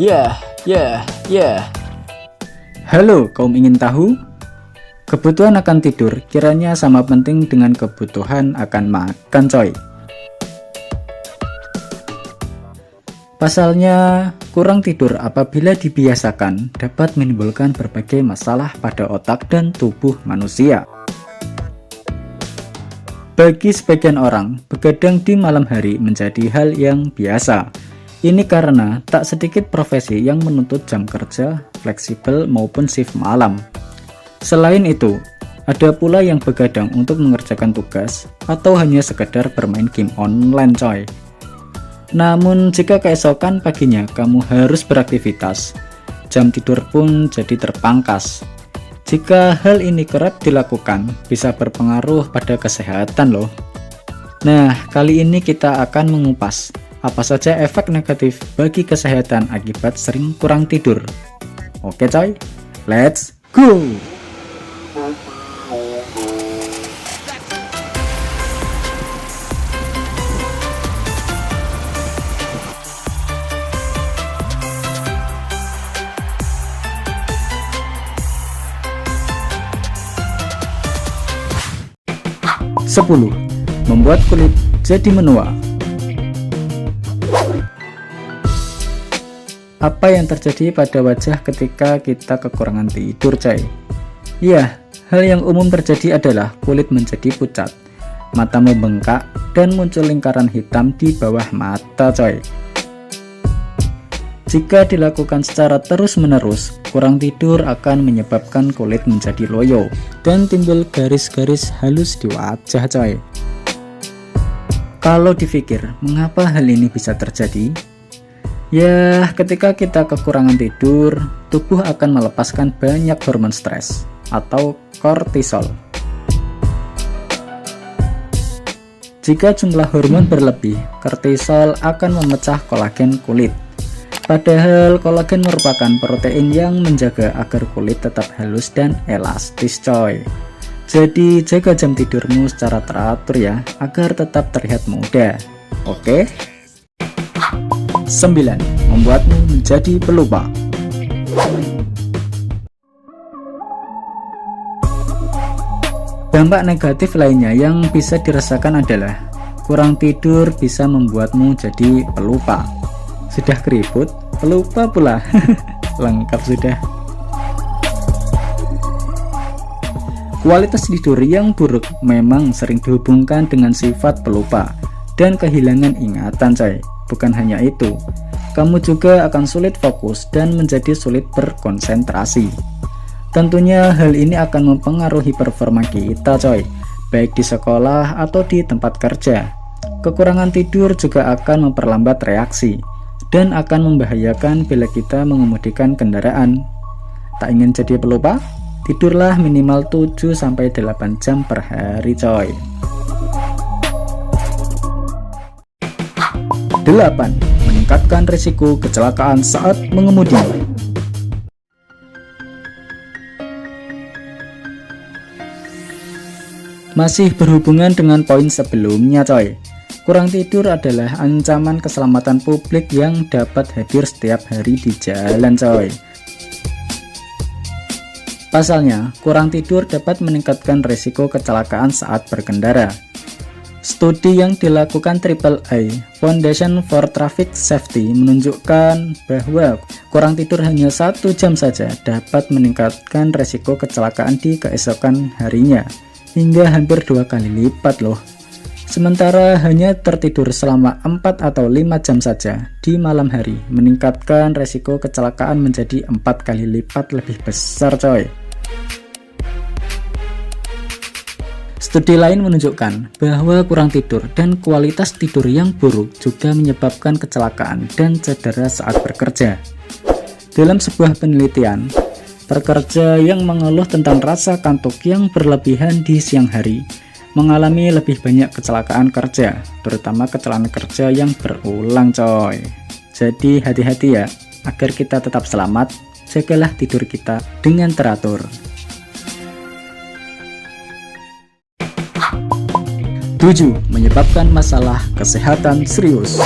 Yeah. Halo, kaum ingin tahu? Kebutuhan akan tidur kiranya sama penting dengan kebutuhan akan makan, coy. Pasalnya, kurang tidur apabila dibiasakan dapat menimbulkan berbagai masalah pada otak dan tubuh manusia. Bagi sebagian orang, begadang di malam hari menjadi hal yang biasa. Ini karena tak sedikit profesi yang menuntut jam kerja fleksibel maupun shift malam. Selain itu, ada pula yang begadang untuk mengerjakan tugas atau hanya sekedar bermain game online, coy. Namun jika keesokan paginya kamu harus beraktivitas, jam tidur pun jadi terpangkas. Jika hal ini kerap dilakukan, bisa berpengaruh pada kesehatan loh. Nah, kali ini kita akan mengupas apa saja efek negatif bagi kesehatan akibat sering kurang tidur. Oke coy, let's go! Sepuluh, membuat kulit jadi menua. Apa yang terjadi pada wajah ketika kita kekurangan tidur, coy? Ya, hal yang umum terjadi adalah kulit menjadi pucat, mata membengkak, dan muncul lingkaran hitam di bawah mata, coy. Jika dilakukan secara terus-menerus, kurang tidur akan menyebabkan kulit menjadi loyo dan timbul garis-garis halus di wajah, coy. Kalau dipikir, mengapa hal ini bisa terjadi? Ya, ketika kita kekurangan tidur, tubuh akan melepaskan banyak hormon stres atau kortisol. Jika jumlah hormon berlebih, kortisol akan memecah kolagen kulit. Padahal kolagen merupakan protein yang menjaga agar kulit tetap halus dan elastis, coy. Jadi jaga jam tidurmu secara teratur ya, agar tetap terlihat muda. Oke? 9. Membuatmu menjadi pelupa. Dampak negatif lainnya yang bisa dirasakan adalah kurang tidur bisa membuatmu jadi pelupa. Sudah keriput, pelupa pula. Lengkap sudah. Kualitas tidur yang buruk memang sering dihubungkan dengan sifat pelupa dan kehilangan ingatan, coy. Bukan hanya itu, kamu juga akan sulit fokus dan menjadi sulit berkonsentrasi. Tentunya hal ini akan mempengaruhi performa kita, coy, baik di sekolah atau di tempat kerja. Kekurangan tidur juga akan memperlambat reaksi dan akan membahayakan bila kita mengemudikan kendaraan. Tak ingin jadi pelupa? Tidurlah minimal 7-8 jam per hari, coy. 8. Meningkatkan risiko kecelakaan saat mengemudi. Masih berhubungan dengan poin sebelumnya, coy. Kurang tidur adalah ancaman keselamatan publik yang dapat hadir setiap hari di jalan, coy. Pasalnya, kurang tidur dapat meningkatkan risiko kecelakaan saat berkendara. Studi yang dilakukan AAA Foundation for Traffic Safety menunjukkan bahwa kurang tidur hanya 1 jam saja dapat meningkatkan risiko kecelakaan di keesokan harinya hingga hampir 2 kali lipat loh. Sementara hanya tertidur selama 4 atau 5 jam saja di malam hari meningkatkan risiko kecelakaan menjadi 4 kali lipat lebih besar, coy. Studi lain menunjukkan bahwa kurang tidur dan kualitas tidur yang buruk juga menyebabkan kecelakaan dan cedera saat bekerja. Dalam sebuah penelitian, pekerja yang mengeluh tentang rasa kantuk yang berlebihan di siang hari mengalami lebih banyak kecelakaan kerja, terutama kecelakaan kerja yang berulang, coy. Jadi hati-hati ya, agar kita tetap selamat, jagalah tidur kita dengan teratur. 7. Menyebabkan masalah kesehatan serius.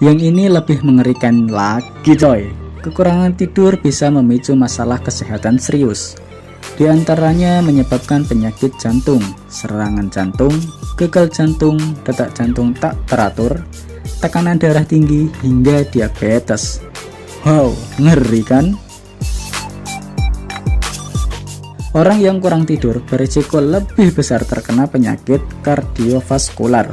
Yang ini lebih mengerikan lagi coy. Kekurangan tidur bisa memicu masalah kesehatan serius. Di antaranya menyebabkan penyakit jantung, serangan jantung, gagal jantung, detak jantung tak teratur, tekanan darah tinggi, hingga diabetes. Wow, ngeri kan? Orang yang kurang tidur berisiko lebih besar terkena penyakit kardiovaskular.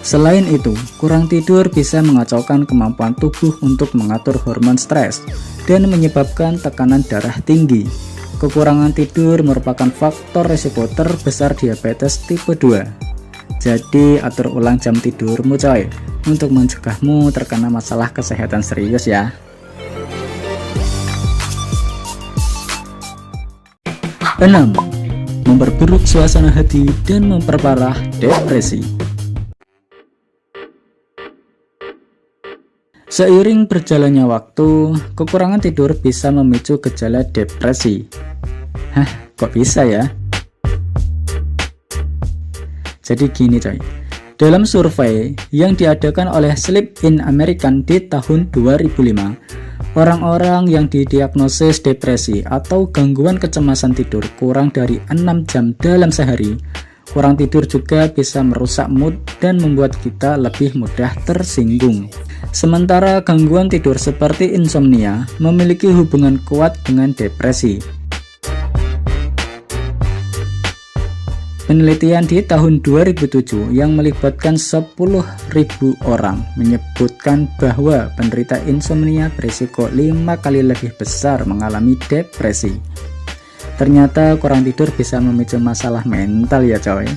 Selain itu, kurang tidur bisa mengacaukan kemampuan tubuh untuk mengatur hormon stres dan menyebabkan tekanan darah tinggi. Kekurangan tidur merupakan faktor risiko terbesar diabetes tipe 2. Jadi atur ulang jam tidurmu coy, untuk mencegahmu terkena masalah kesehatan serius ya. 6. Memperburuk suasana hati dan memperparah depresi. Seiring berjalannya waktu, kekurangan tidur bisa memicu gejala depresi. Hah, kok bisa ya? Jadi gini coy, dalam survei yang diadakan oleh Sleep in American di tahun 2005, orang-orang yang didiagnosis depresi atau gangguan kecemasan tidur kurang dari 6 jam dalam sehari. Kurang tidur juga bisa merusak mood dan membuat kita lebih mudah tersinggung. Sementara gangguan tidur seperti insomnia memiliki hubungan kuat dengan depresi. Penelitian di tahun 2007 yang melibatkan 10.000 orang menyebutkan bahwa penderita insomnia berisiko 5 kali lebih besar mengalami depresi. Ternyata kurang tidur bisa memicu masalah mental ya coy.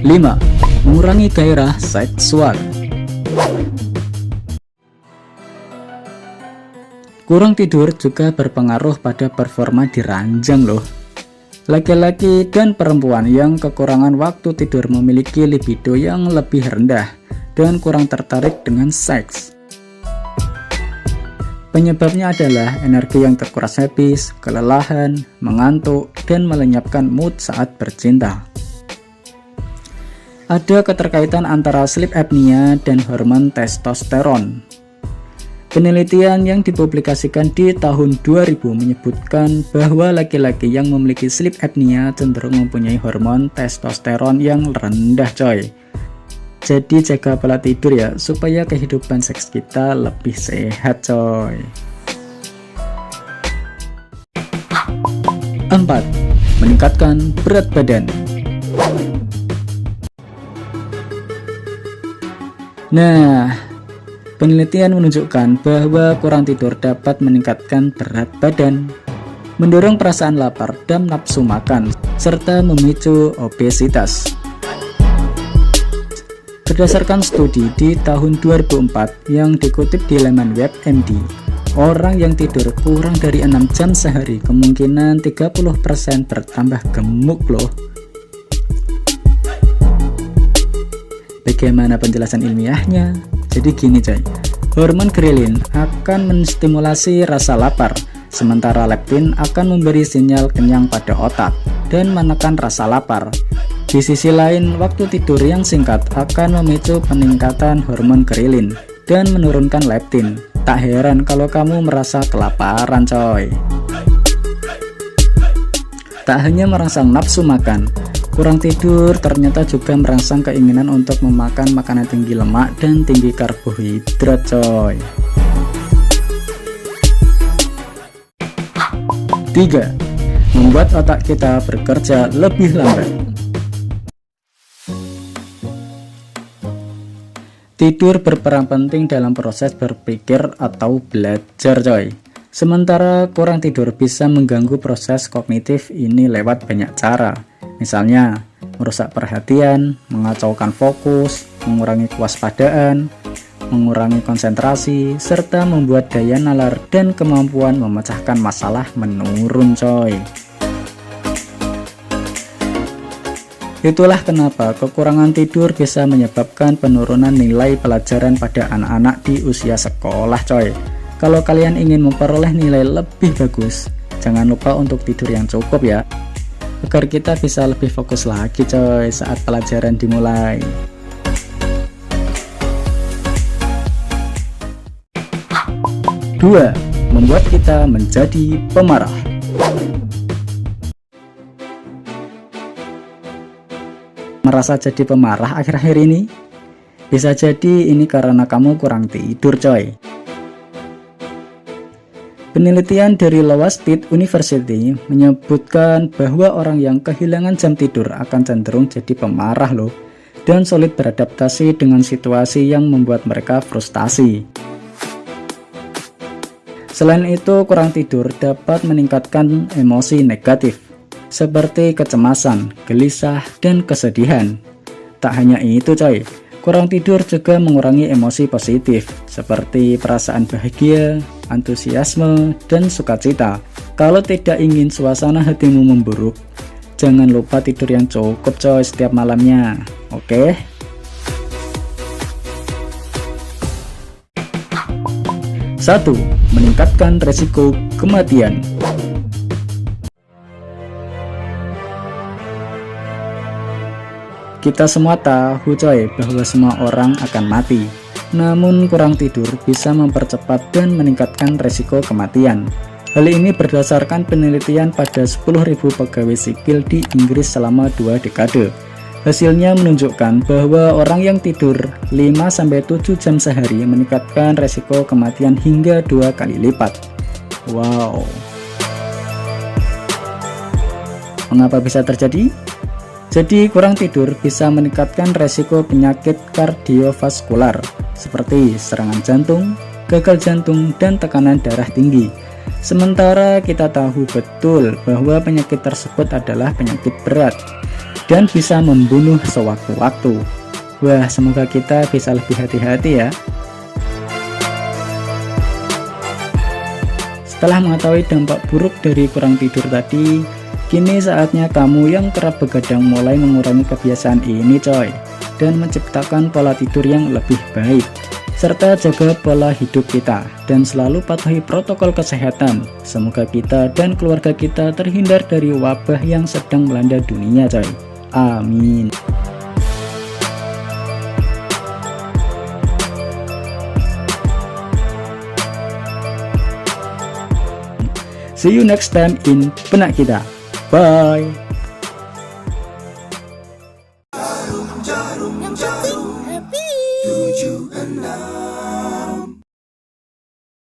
5. Mengurangi gairah seksual. Kurang tidur juga berpengaruh pada performa di ranjang loh. Laki-laki dan perempuan yang kekurangan waktu tidur memiliki libido yang lebih rendah dan kurang tertarik dengan seks. Penyebabnya adalah energi yang terkuras habis, kelelahan, mengantuk, dan melenyapkan mood saat bercinta. Ada keterkaitan antara sleep apnea dan hormon testosteron. Penelitian yang dipublikasikan di tahun 2000 menyebutkan bahwa laki-laki yang memiliki sleep apnea cenderung mempunyai hormon testosteron yang rendah coy. Jadi jaga pola tidur ya, supaya kehidupan seks kita lebih sehat coy. 4. Meningkatkan berat badan. Nah, penelitian menunjukkan bahwa kurang tidur dapat meningkatkan berat badan, mendorong perasaan lapar dan nafsu makan, serta memicu obesitas. Berdasarkan studi di tahun 2004 yang dikutip di laman WebMD, orang yang tidur kurang dari 6 jam sehari kemungkinan 30% bertambah gemuk loh. Bagaimana penjelasan ilmiahnya? Jadi gini coy, hormon ghrelin akan menstimulasi rasa lapar, sementara leptin akan memberi sinyal kenyang pada otak dan menekan rasa lapar. Di sisi lain, waktu tidur yang singkat akan memicu peningkatan hormon ghrelin dan menurunkan leptin. Tak heran kalau kamu merasa kelaparan coy. Tak hanya merangsang nafsu makan, kurang tidur ternyata juga merangsang keinginan untuk memakan makanan tinggi lemak dan tinggi karbohidrat coy. 3. Membuat otak kita bekerja lebih lambat. Tidur berperan penting dalam proses berpikir atau belajar coy. Sementara kurang tidur bisa mengganggu proses kognitif ini lewat banyak cara. Misalnya, merusak perhatian, mengacaukan fokus, mengurangi kewaspadaan, mengurangi konsentrasi, serta membuat daya nalar dan kemampuan memecahkan masalah menurun coy. Itulah kenapa kekurangan tidur bisa menyebabkan penurunan nilai pelajaran pada anak-anak di usia sekolah coy. Kalau kalian ingin memperoleh nilai lebih bagus, jangan lupa untuk tidur yang cukup ya. agar kita bisa lebih fokus lagi coy saat pelajaran dimulai. Dua, membuat kita menjadi pemarah. Merasa jadi pemarah akhir-akhir ini? Bisa jadi ini karena kamu kurang tidur coy. Penelitian dari Iowa State University menyebutkan bahwa orang yang kehilangan jam tidur akan cenderung jadi pemarah loh, dan sulit beradaptasi dengan situasi yang membuat mereka frustasi. Selain itu, kurang tidur dapat meningkatkan emosi negatif seperti kecemasan, gelisah, dan kesedihan. Tak hanya itu coy, kurang tidur juga mengurangi emosi positif seperti perasaan bahagia, antusiasme, dan sukacita. Kalau tidak ingin suasana hatimu memburuk, jangan lupa tidur yang cukup coy setiap malamnya, oke? Satu, meningkatkan resiko kematian. Kita semua tahu coy bahwa semua orang akan mati. Namun kurang tidur bisa mempercepat dan meningkatkan resiko kematian. Hal ini berdasarkan penelitian pada 10.000 pegawai sipil di Inggris selama 2 dekade. Hasilnya menunjukkan bahwa orang yang tidur 5-7 jam sehari meningkatkan resiko kematian hingga 2 kali lipat. Wow. Mengapa bisa terjadi? Jadi kurang tidur bisa meningkatkan resiko penyakit kardiovaskular seperti serangan jantung, gagal jantung, dan tekanan darah tinggi. Sementara kita tahu betul bahwa penyakit tersebut adalah penyakit berat dan bisa membunuh sewaktu-waktu. Wah, semoga kita bisa lebih hati-hati ya. Setelah mengetahui dampak buruk dari kurang tidur tadi, kini saatnya kamu yang kerap begadang mulai mengurangi kebiasaan ini coy, dan menciptakan pola tidur yang lebih baik, serta jaga pola hidup kita, dan selalu patuhi protokol kesehatan. Semoga kita dan keluarga kita terhindar dari wabah yang sedang melanda dunia coy. Amin. See you next time in Benak Kita. Bye.